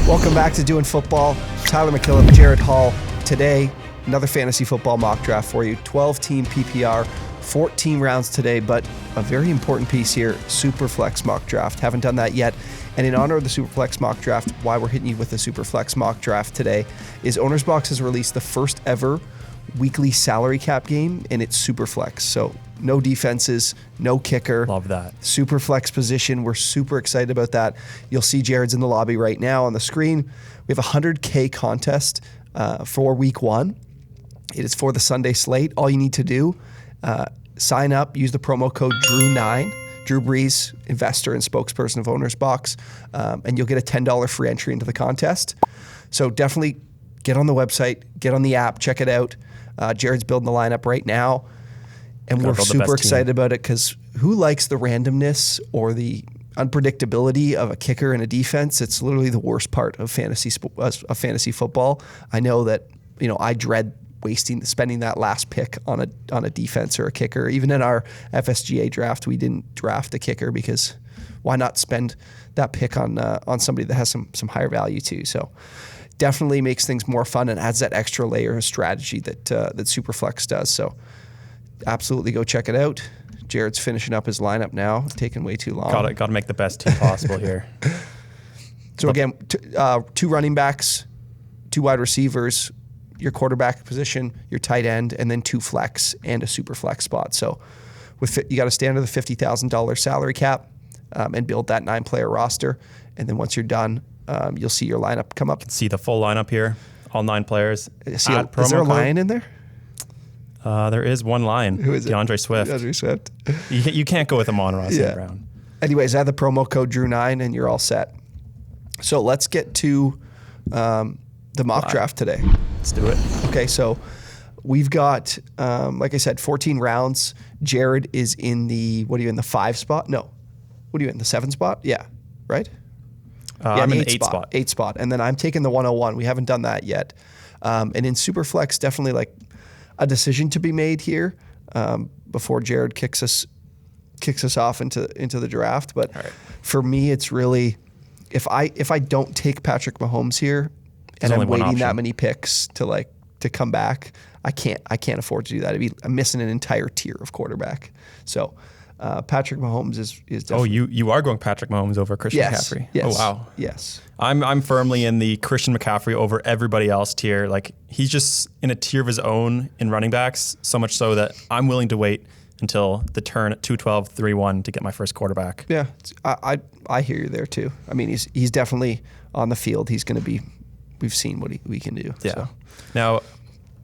Welcome back to Doing Football. Tyler McKillop, Jared Hall. Today, another fantasy football mock draft for you. 12-team PPR, 14 rounds today, but a very important piece here, SUPERFLEX mock draft. Haven't done that yet. And in honor of the SUPERFLEX mock draft, why we're hitting you with the SUPERFLEX mock draft today is Owner's Box has released the first ever weekly salary cap game, and it's SUPERFLEX. So no defenses, no kicker. Love that. SUPERFLEX position. We're super excited about that. You'll see Jared's in the lobby right now on the screen. We have a $100K contest for week one. It is for the Sunday slate. All you need to do, sign up, use the promo code DREW9, Drew Brees, investor and spokesperson of Owner's Box, and you'll get a $10 free entry into the contest. So definitely get on the website, get on the app, check it out. Jared's building the lineup right now, and we're super excited about it because who likes the randomness or the unpredictability of a kicker and a defense? It's literally the worst part of fantasy football. I know that I dread spending that last pick on a defense or a kicker. Even in our FSGA draft, we didn't draft a kicker because why not spend that pick on somebody that has some higher value too? So definitely makes things more fun and adds that extra layer of strategy that SUPERFLEX does. So absolutely go check it out. Jared's finishing up his lineup now, taking way too long. Got to make the best team possible here. So again, two running backs, two wide receivers, your quarterback position, your tight end, and then two flex and a SUPERFLEX spot. So you got to stay under the $50,000 salary cap and build that 9-player roster. And then once you're done, you'll see your lineup come up. You can see the full lineup here, all 9 players. Is there a Lion in there? There is one Lion. Who is it? DeAndre Swift. DeAndre Swift. You can't go with Amon-Ra St. Brown. Anyways, add the promo code DREW9 and you're all set. So let's get to the mock draft today. Let's do it. Okay, so we've got, like I said, 14 rounds. Jared is in the 5 spot? No. What are you in, the 7 spot? Yeah, right? I'm in the 8 spot. 8 spot. And then I'm taking the 101. We haven't done that yet. And in SUPERFLEX, definitely like a decision to be made here before Jared kicks us off into the draft. But for me, it's really if I don't take Patrick Mahomes here and I'm waiting that many picks to come back, I can't afford to do that. I'm missing an entire tier of quarterback. So Patrick Mahomes is definitely. Oh, you are going Patrick Mahomes over Christian McCaffrey. Yes. Oh wow. Yes. I'm firmly in the Christian McCaffrey over everybody else tier. Like he's just in a tier of his own in running backs, so much so that I'm willing to wait until the turn at 2-12, 3-1 to get my first quarterback. Yeah, I hear you there too. I mean, he's definitely on the field. He's going to be. We've seen what we can do. Yeah. So. Now,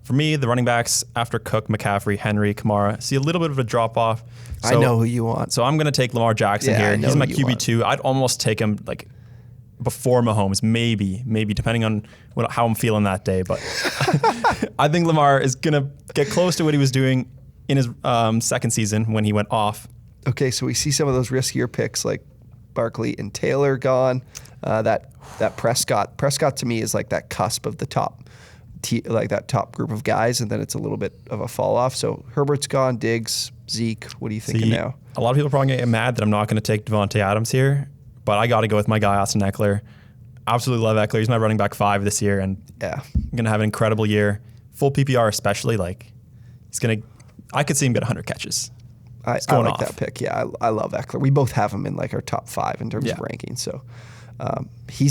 for me, the running backs after Cook, McCaffrey, Henry, Kamara, see a little bit of a drop off. So, I know who you want. So I'm going to take Lamar Jackson here. He's my QB2. I'd almost take him like before Mahomes, maybe depending on how I'm feeling that day. But I think Lamar is going to get close to what he was doing in his second season when he went off. Okay, so we see some of those riskier picks like Barkley and Taylor gone. That Prescott to me is like that cusp of the top, like that top group of guys, and then it's a little bit of a fall off. So Herbert's gone, Diggs, Zeke. What are you thinking now? A lot of people are probably going to get mad that I'm not going to take Devontae Adams here, but I got to go with my guy Austin Eckler. Absolutely love Eckler. He's my running back 5 this year, and I'm going to have an incredible year. Full PPR especially, like I could see him get 100 catches. I like that pick. Yeah, I love Eckler. We both have him in like our top 5 in terms of ranking. So he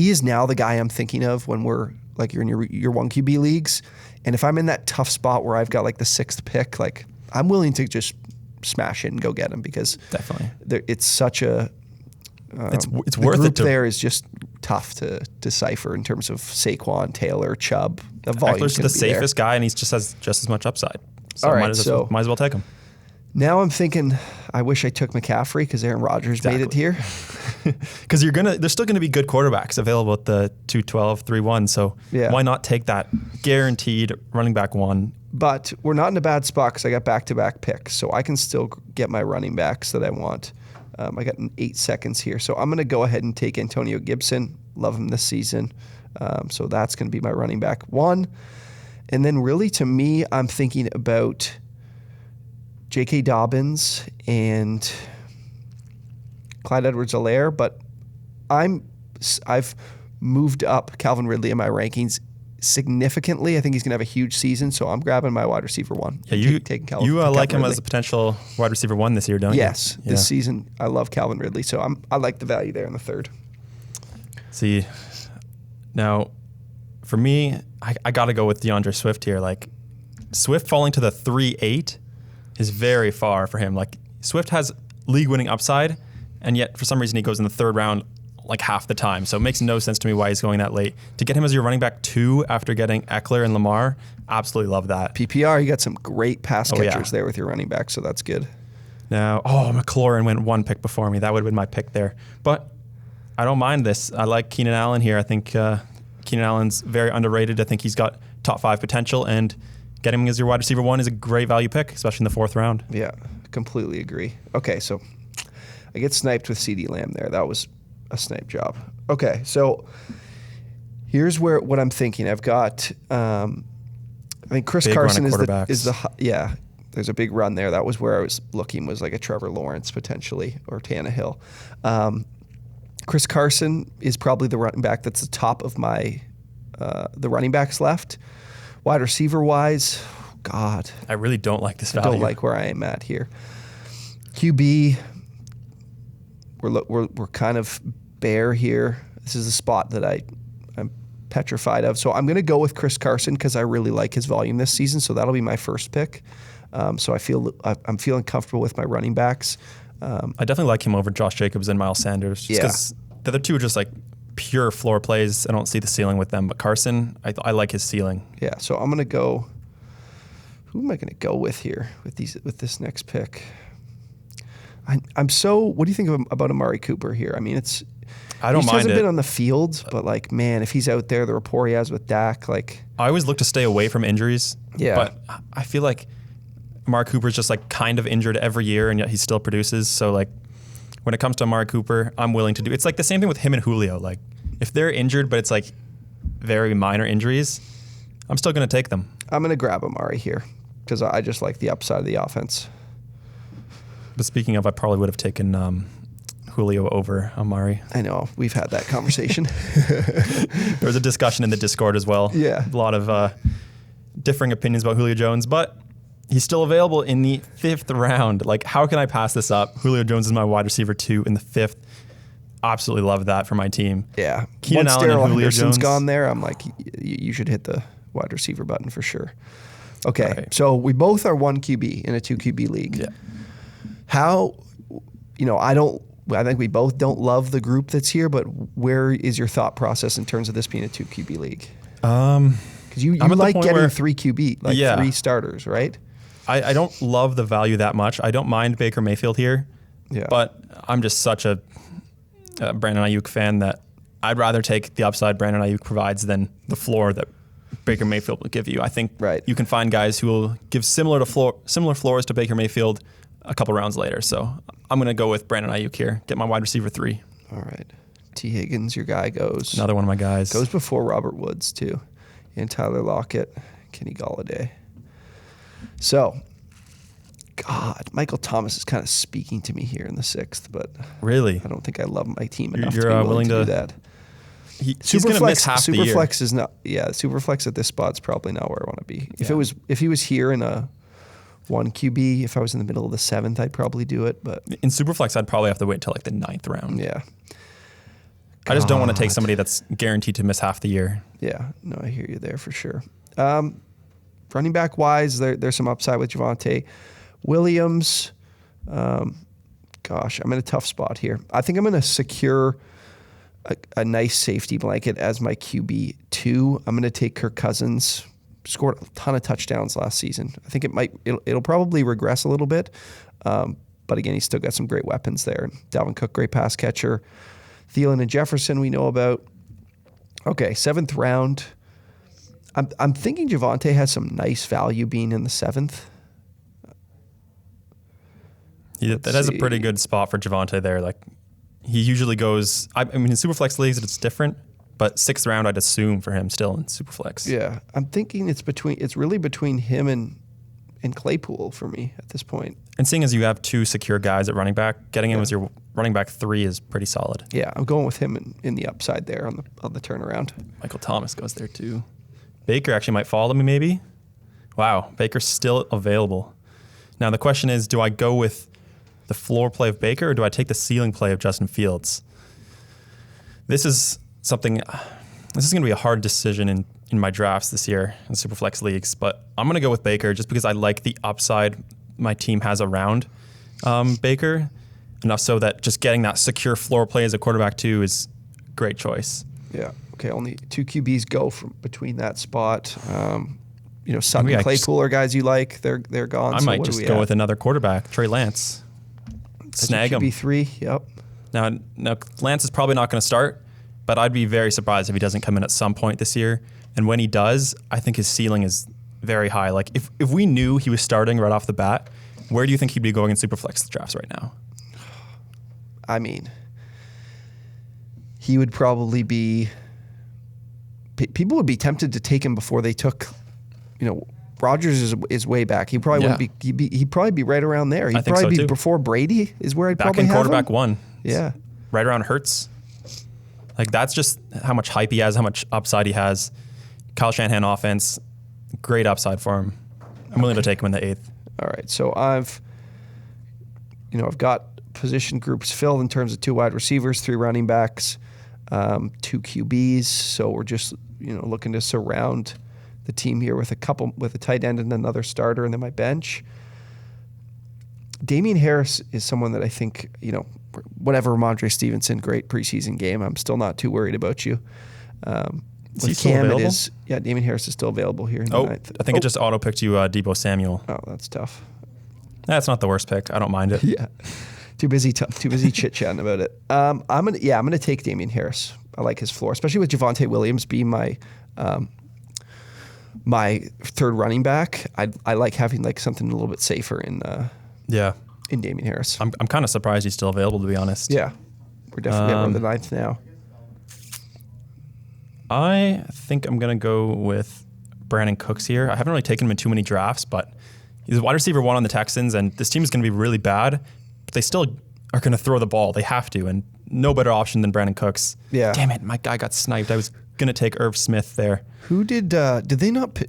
is now the guy I'm thinking of when we're like you're in your 1 QB leagues, and if I'm in that tough spot where I've got like the 6th pick, like I'm willing to just smash it and go get him because definitely it's such a it's worth the group it. There is just tough to decipher in terms of Saquon, Taylor, Chubb. The volume's Eckler's the safest guy, and he just has just as much upside. So all right, might as well take him. Now I'm thinking, I wish I took McCaffrey because Aaron Rodgers made it here. Because there's still going to be good quarterbacks available at the 2-12, 3-1. So why not take that guaranteed running back 1? But we're not in a bad spot because I got back-to-back picks, so I can still get my running backs that I want. I got 8 seconds here, so I'm going to go ahead and take Antonio Gibson. Love him this season. So that's going to be my running back 1. And then really to me, I'm thinking about J.K. Dobbins and Clyde Edwards-Helaire, but I've moved up Calvin Ridley in my rankings significantly. I think he's going to have a huge season, so I'm grabbing my wide receiver 1. Yeah, taking Calvin. You like him as a potential wide receiver 1 this year, don't you? Yes, this season I love Calvin Ridley, so I like the value there in the 3rd. See, now for me, I got to go with DeAndre Swift here. Like Swift falling to the 3-8 is very far for him. Like Swift has league-winning upside, and yet for some reason he goes in the 3rd round like half the time. So it makes no sense to me why he's going that late. To get him as your running back 2 after getting Eckler and Lamar, absolutely love that. PPR, you got some great pass catchers there with your running back, so that's good. Now, McLaurin went 1 pick before me. That would have been my pick there. But I don't mind this. I like Keenan Allen here. I think Keenan Allen's very underrated. I think he's got top 5 potential, and getting him as your wide receiver 1 is a great value pick, especially in the 4th round. Yeah, completely agree. Okay, so I get sniped with CeeDee Lamb there. That was a snipe job. Okay, so here's what I'm thinking. I've got, I think Chris big Carson is the there's a big run there. That was where I was looking, was like a Trevor Lawrence potentially, or Tannehill. Chris Carson is probably the running back that's the top of my the running backs left. Wide receiver wise, God, I really don't like this value. I don't like where I am at here. QB, we're kind of bare here. This is a spot that I'm petrified of. So I'm going to go with Chris Carson because I really like his volume this season. So that'll be my first pick. So I'm feeling comfortable with my running backs. I definitely like him over Josh Jacobs and Miles Sanders. Just because the other two are just like pure floor plays. I don't see the ceiling with them. But Carson, I like his ceiling. Yeah. So I'm going to go. Who am I going to go with here with this next pick? I'm so. What do you think about Amari Cooper here? I mean, I don't mind it. He hasn't been on the field, but like, man, if he's out there, the rapport he has with Dak, like. I always look to stay away from injuries. Yeah. But I feel like Amari Cooper's just like kind of injured every year, and yet he still produces. So like, when it comes to Amari Cooper, I'm willing to do. It's like the same thing with him and Julio. Like, if they're injured, but it's like very minor injuries, I'm still going to take them. I'm going to grab Amari here because I just like the upside of the offense. But speaking of, I probably would have taken Julio over Amari. I know. We've had that conversation. There was a discussion in the Discord as well. Yeah. A lot of differing opinions about Julio Jones, but he's still available in the 5th round. Like, how can I pass this up? Julio Jones is my wide receiver 2 in the 5th. Absolutely love that for my team. Yeah. Keenan Allen and Julio Jones gone there, I'm like, you should hit the wide receiver button for sure. Okay. Right. So we both are 1 QB in a 2 QB league. Yeah. How, I think we both don't love the group that's here, but where is your thought process in terms of this being a 2 QB league? Because you like getting 3 QB, like 3 starters, right? I don't love the value that much. I don't mind Baker Mayfield here, but I'm just such a Brandon Ayuk fan that I'd rather take the upside Brandon Ayuk provides than the floor that Baker Mayfield will give you. I think you can find guys who will give similar floors to Baker Mayfield a couple rounds later. So I'm going to go with Brandon Ayuk here. Get my wide receiver 3. All right. T. Higgins, your guy goes. Another one of my guys. Goes before Robert Woods, too. And Tyler Lockett, Kenny Golladay. So, God, Michael Thomas is kind of speaking to me here in the 6th, but really, I don't think I love my team enough to be willing to do that. He's going to miss half the year. Superflex is not. Yeah, Superflex at this spot's probably not where I want to be. If he was here in a 1 QB, if I was in the middle of the 7th, I'd probably do it. But in Superflex, I'd probably have to wait until like the 9th round. Yeah. I just don't want to take somebody that's guaranteed to miss half the year. Yeah, no, I hear you there for sure. Running back wise, there's some upside with Javonte Williams. I'm in a tough spot here. I think I'm going to secure a nice safety blanket as my QB 2. I'm going to take Kirk Cousins. Scored a ton of touchdowns last season. I think it'll probably regress a little bit. But again, he's still got some great weapons there. Dalvin Cook, great pass catcher. Thielen and Jefferson we know about. Okay, 7th round. I'm thinking Javonte has some nice value being in the 7th. That is a pretty good spot for Javonte there. Like, he usually goes, I mean, in Superflex leagues, it's different, but 6th round, I'd assume for him still in Superflex. Yeah, I'm thinking it's really between him and Claypool for me at this point. And seeing as you have 2 secure guys at running back, getting him as your running back 3 is pretty solid. Yeah, I'm going with him in the upside there on the turnaround. Michael Thomas goes there too. Baker actually might follow me maybe. Wow, Baker's still available. Now the question is, do I go with the floor play of Baker or do I take the ceiling play of Justin Fields? This is going to be a hard decision in my drafts this year in Superflex leagues, but I'm going to go with Baker just because I like the upside my team has around Baker, enough so that just getting that secure floor play as a quarterback too is a great choice. Yeah. Okay. Only 2 QBs go from between that spot. Sutton and Claypool are guys you like. They're gone. I might just go with another quarterback, Trey Lance. Snag him. QB3. Yep. Now Lance is probably not going to start, but I'd be very surprised if he doesn't come in at some point this year. And when he does, I think his ceiling is very high. Like if we knew he was starting right off the bat, where do you think he'd be going in Superflex drafts right now? I mean, he would probably be. People would be tempted to take him before they took. Rodgers is way back. He probably wouldn't be. He'd probably be right around there. He'd probably be before Brady is where I'd back probably in have quarterback him. 1. Yeah, right around Hurts. Like that's just how much hype he has, how much upside he has. Kyle Shanahan offense, great upside for him. I'm willing to take him in the 8th. All right, so I've got position groups filled in terms of 2 wide receivers, 3 running backs, 2 QBs. So we're just looking to surround the team here with a tight end and another starter, and then my bench. Damian Harris is someone that I think whatever Ramondre Stevenson, great preseason game. I'm still not too worried about you. Is he still available? Damian Harris is still available here in the 9th. I think it just auto-picked you Deebo Samuel. Oh, that's tough. That's not the worst pick. I don't mind it. Yeah. Too busy chit-chatting about it. I'm gonna take Damian Harris. I like his floor, especially with Javonte Williams being my third running back. I like having something a little bit safer in Damian Harris. I'm kind of surprised he's still available, to be honest. Yeah. We're definitely on the 9th now. I think I'm going to go with Brandon Cooks here. I haven't really taken him in too many drafts, but he's wide receiver 1 on the Texans, and this team is going to be really bad, but they still are going to throw the ball. They have to, and no better option than Brandon Cooks. Yeah. Damn it, my guy got sniped. I was going to take Irv Smith there. Who did they not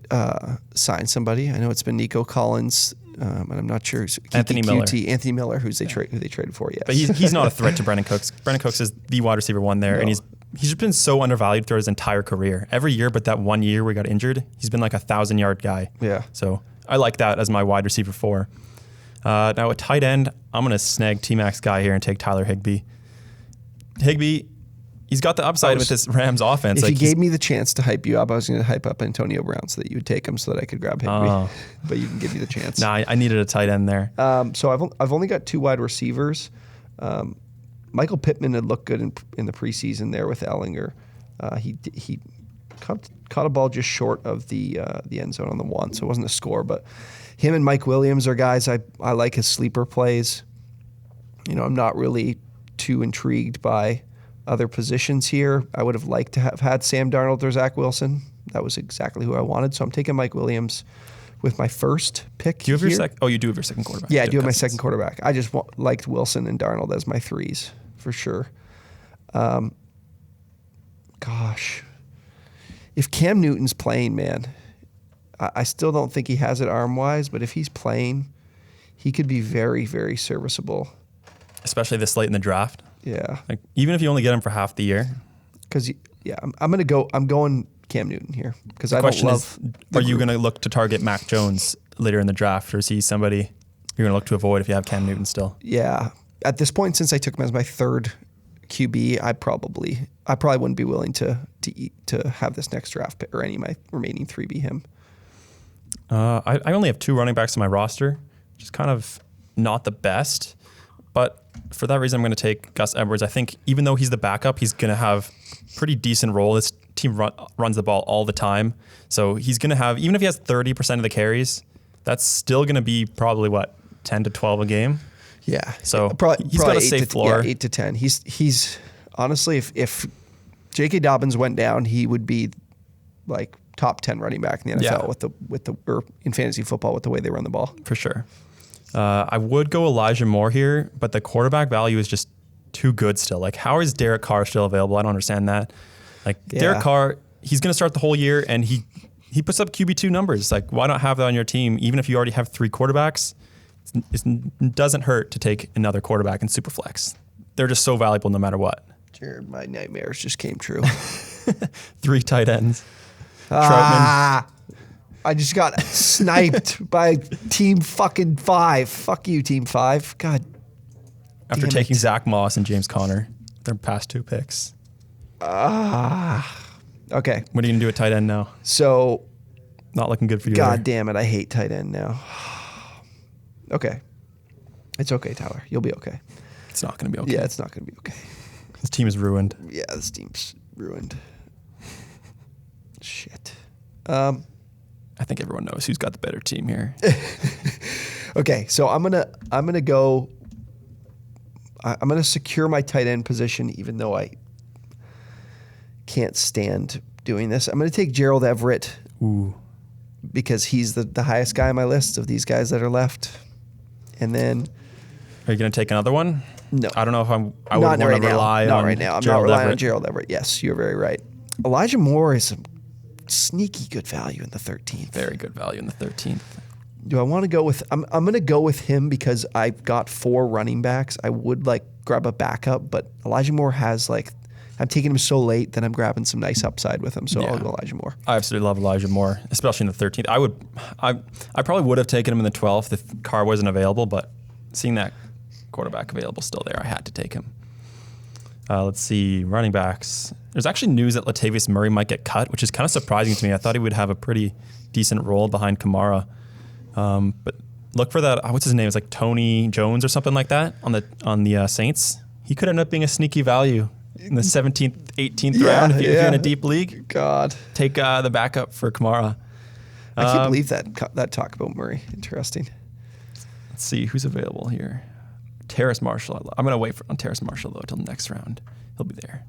sign somebody? I know it's been Nico Collins, and I'm not sure. Anthony Miller, who they traded for, yes. But he's not a threat to Brandon Cooks. Brandon Cooks is the wide receiver 1 there, and he's just been so undervalued throughout his entire career. Every year but that 1 year where he got injured, he's been like a 1,000-yard guy. Yeah. So I like that as my wide receiver 4. Now at tight end, I'm going to snag Tmack's guy here and take Tyler Higbee. Higbee, he's got the upside with this Rams offense. If you gave me the chance to hype you up, I was going to hype up Antonio Brown so that you would take him so that I could grab Higbee. But you didn't give me the chance. Nah, I needed a tight end there. So I've only got 2 wide receivers. Michael Pittman had looked good in the preseason there with Ellinger. He caught a ball just short of the end zone on the 1, so it wasn't a score. But him and Mike Williams are guys I like his sleeper plays. I'm not really too intrigued by other positions here. I would have liked to have had Sam Darnold or Zach Wilson. That was exactly who I wanted. So I'm taking Mike Williams with my first pick. Do you have your second? Oh, you do have your second quarterback. Yeah, I do have my second quarterback. I just liked Wilson and Darnold as my 3s for sure. Gosh, if Cam Newton's playing, man, I still don't think he has it arm-wise, but if he's playing, he could be very, very serviceable. Especially this late in the draft. Yeah. Like even if you only get him for half the year. Because I'm going Cam Newton here because I don't love. Are you going to look to target Mac Jones later in the draft, or is he somebody you're going to look to avoid if you have Cam Newton still? Yeah. At this point, since I took him as my 3rd QB, I probably wouldn't be willing to have this next draft pick or any of my remaining 3 be him. I only have 2 running backs on my roster, which is kind of not the best. But for that reason, I'm going to take Gus Edwards. I think even though he's the backup, he's going to have pretty decent role. This team runs the ball all the time. So he's going to have, even if he has 30% of the carries, that's still going to be probably, 10 to 12 a game? Yeah. So he's got a safe floor. Yeah, 8 to 10. He's honestly, if J.K. Dobbins went down, he would be like top 10 running back in the NFL or in fantasy football with the way they run the ball. For sure. I would go Elijah Moore here, but the quarterback value is just too good still. Like, how is Derek Carr still available? I don't understand that. Like, Derek Carr, he's going to start the whole year, and he puts up QB2 numbers. Like, why not have that on your team? Even if you already have 3 quarterbacks, it doesn't hurt to take another quarterback in Superflex. They're just so valuable no matter what. Jared, my nightmares just came true. 3 tight ends. Troutman. I just got sniped by team fucking 5. Fuck you, team 5. God. After taking Zach Moss and James Conner, their past 2 picks. Okay. What are you going to do at tight end now? So. Not looking good for you. God damn it. I hate tight end now. Okay. It's okay, Tyler. You'll be okay. It's not going to be okay. Yeah, it's not going to be okay. This team is ruined. Yeah, this team's ruined. Shit. I think everyone knows who's got the better team here. Okay, so I'm gonna go. I'm gonna secure my tight end position, even though I can't stand doing this. I'm gonna take Gerald Everett. Ooh. Because he's the highest guy on my list of these guys that are left. And then, are you gonna take another one? No, I don't know if I would want to rely on. Not right now. I'm not relying on Gerald Everett. Yes, you're very right. Elijah Moore is a sneaky good value in the 13th. Very good value in the 13th. Do I want to go with? I'm going to go with him because I've got 4 running backs. I would like grab a backup, but Elijah Moore has like. I'm taking him so late that I'm grabbing some nice upside with him. So I'll go Elijah Moore. I absolutely love Elijah Moore, especially in the 13th. I probably would have taken him in the 12th if Carr wasn't available, but seeing that quarterback available still there, I had to take him. Let's see, running backs. There's actually news that Latavius Murray might get cut, which is kind of surprising to me. I thought he would have a pretty decent role behind Kamara. But look for that. What's his name? It's like Tony Jones or something like that on the Saints. He could end up being a sneaky value in the 17th, 18th round if you're in a deep league. God. Take the backup for Kamara. I can't believe that talk about Murray. Interesting. Let's see who's available here. Terrace Marshall. I'm going to wait on Terrace Marshall, though, until the next round. He'll be there.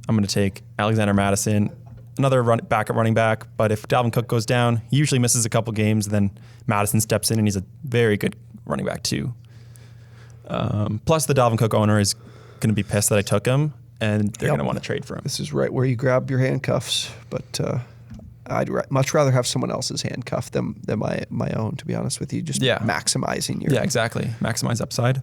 I'm going to take Alexander Madison, another backup running back. But if Dalvin Cook goes down, he usually misses a couple games. Then Madison steps in, and he's a very good running back, too. Plus, the Dalvin Cook owner is going to be pissed that I took him, and they're going to want to trade for him. This is right where you grab your handcuffs, but I'd much rather have someone else's handcuff than my own, to be honest with you. Just maximizing your... Yeah, exactly. Maximize upside.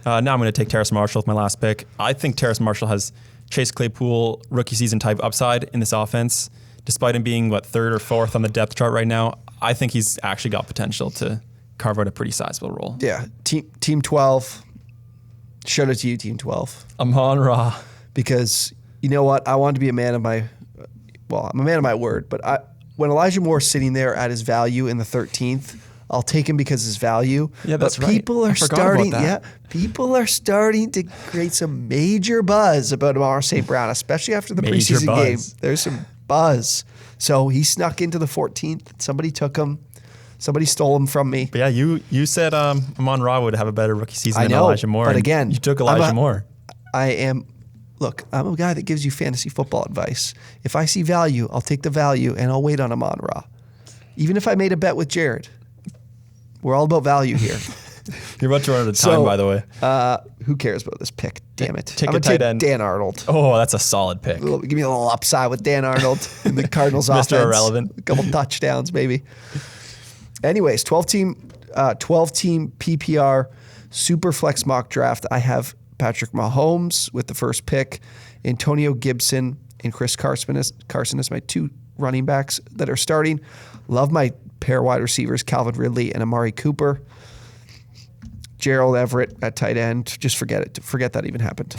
Now I'm going to take Terrace Marshall with my last pick. I think Terrace Marshall has Chase Claypool rookie season type upside in this offense. Despite him being, 3rd or 4th on the depth chart right now, I think he's actually got potential to carve out a pretty sizable role. Yeah. Team 12. Shout out to you, Team 12. Amon-Ra. Because you know what? I want to be a man of my... Well, I'm a man of my word, but when Elijah Moore's sitting there at his value in the 13th, I'll take him because his value. Yeah, that's right. People are starting to create some major buzz about Amon-Ra St. Brown, especially after the preseason game. There's some buzz. So he snuck into the 14th. Somebody took him. Somebody stole him from me. But yeah, you said Amon-Ra would have a better rookie season than Elijah Moore. But again, you took Elijah Moore. Look, I'm a guy that gives you fantasy football advice. If I see value, I'll take the value, and I'll wait on Amon-Ra. Even if I made a bet with Jared. We're all about value here. You're about to run out of time, by the way. Who cares about this pick? Damn it. Take a tight end. Dan Arnold. Oh, that's a solid pick. Give me a little upside with Dan Arnold in the Cardinals offense. Mr. Irrelevant. A couple touchdowns, baby. Anyways, 12-team PPR Superflex mock draft. I have Patrick Mahomes with the first pick, Antonio Gibson and Chris Carson as my 2 running backs that are starting. Love my pair wide receivers, Calvin Ridley and Amari Cooper. Gerald Everett at tight end. Just forget it. Forget that even happened.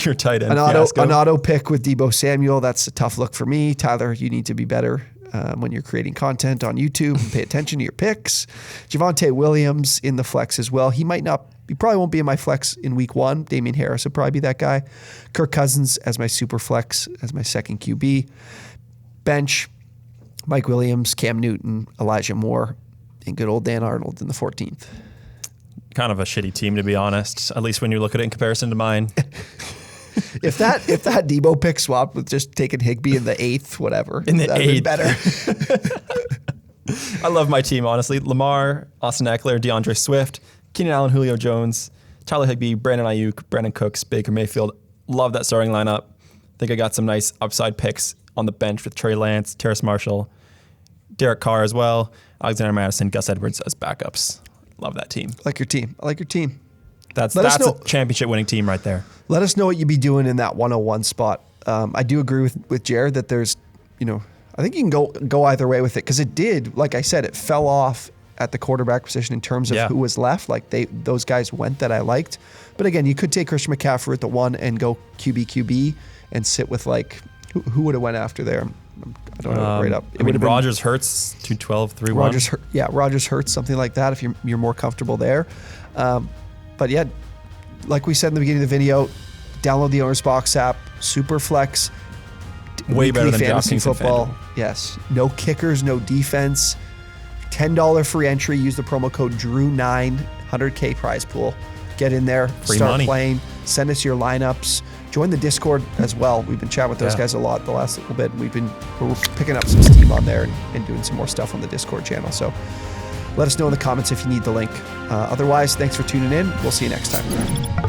Your tight end. An auto pick with Deebo Samuel. That's a tough look for me. Tyler, you need to be better when you're creating content on YouTube. Pay attention to your picks. Javonte Williams in the flex as well. He probably won't be in my flex in week 1. Damian Harris will probably be that guy. Kirk Cousins as my super flex, as my second QB. Bench, Mike Williams, Cam Newton, Elijah Moore, and good old Dan Arnold in the 14th. Kind of a shitty team, to be honest, at least when you look at it in comparison to mine. If that Debo pick swapped with just taking Higbee in the 8th, whatever. In the 8th. Better. I love my team, honestly. Lamar, Austin Eckler, DeAndre Swift, Keenan Allen, Julio Jones, Tyler Higbee, Brandon Ayuk, Brandon Cooks, Baker Mayfield. Love that starting lineup. I think I got some nice upside picks on the bench with Trey Lance, Terrace Marshall, Derek Carr as well, Alexander Madison, Gus Edwards as backups. Love that team. I like your team. That's a championship winning team right there. Let us know what you'd be doing in that 101 spot. I do agree with Jared that there's, I think you can go either way with it, because it did, like I said, it fell off at the quarterback position in terms of who was left. Like those guys went that I liked. But again, you could take Christian McCaffrey at the 1 and go QB and sit with like, who would have went after there? I don't know right up. It would have Rodgers, Hurts, 212, 3-1. Rodgers, Hurts, something like that if you're more comfortable there. But yeah, like we said in the beginning of the video, download the Owner's Box app, SUPERFLEX. Way better than fantasy DraftKings football. and FanDuel. Yes. No kickers, no defense. $10 free entry. Use the promo code Drew9, 100K prize pool. Get in there, Free start money. playing, send us your lineups. Join the Discord as well. We've been chatting with those guys a lot the last little bit. We're picking up some steam on there and doing some more stuff on the Discord channel. So let us know in the comments if you need the link. Otherwise, thanks for tuning in. We'll see you next time.